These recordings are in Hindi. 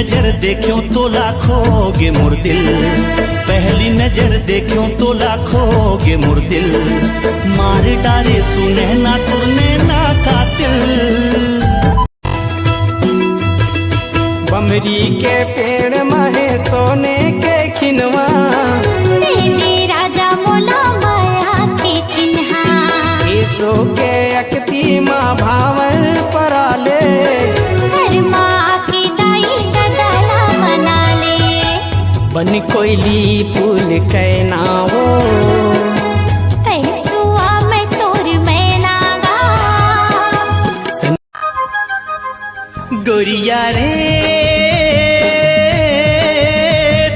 नजर देखियो तो लाखोगे मोर दिल, पहली नजर देखियो तो लाखोगे मोर दिल, मार डारे सुने ना तुरने ना कातिल। बमरी के पेड़ महे सोने के खिनवा, राजा मोला माया के चिन्हा, सो के अकती माँ भावर पराले, घर माँ की दाई गदला मना ले, बन कोयली पुल कैनावो, तैसुआ मैं तोर में नागा। गोरिया रे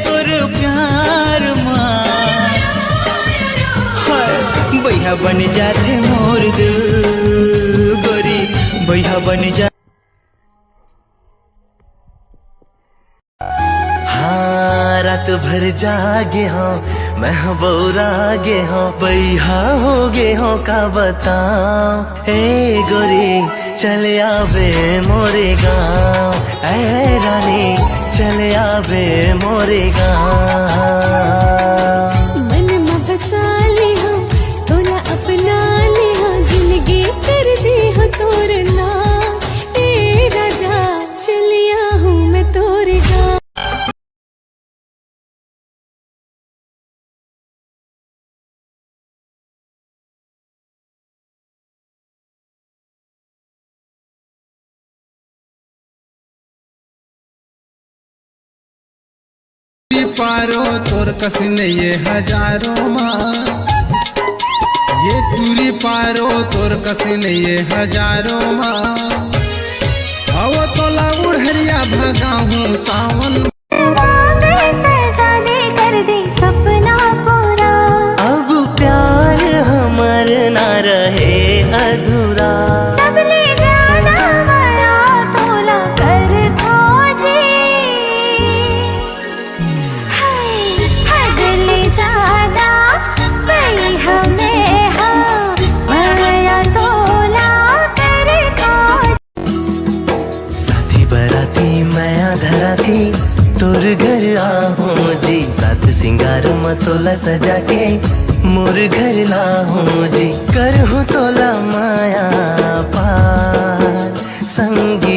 तोर प्यार माँ बैहा बन जाते मोर दिल, गोरी बैहा बन जा। हाँ रात भर जागे हो मैं बौरागे हो, बैहा हो गे हो का बताओ। हे गोरी चले आवे मोरे गाँव, ऐ रानी चले आवे मोरे गाँव। मन में बसा लिया तोला अपना लिया, जिंदगी कर दी हो तोर नाम, ए राजा चलिया हूँ मैं तोरे गाँव। पारो तोर कसने ये हजारों माँ, ये टूरी पारो तोर कसने ये हजारों माँ, अब तो लाउड़ हरिया भगा हूँ सावन। कर दे सपना पूरा, अब प्यार हमर ना रहे अधूरा, सबले ज्यादा माया तोला कर खोजे, हदले ज्यादा सही हमें हाँ, माया तोला कर खोजे। साथी बराती माया धराती तोर घर आहूँ जी, साथ सिंगार मतोला सजा के मोर घर लाहूँ जी, करहूँ तोला माया पार संगी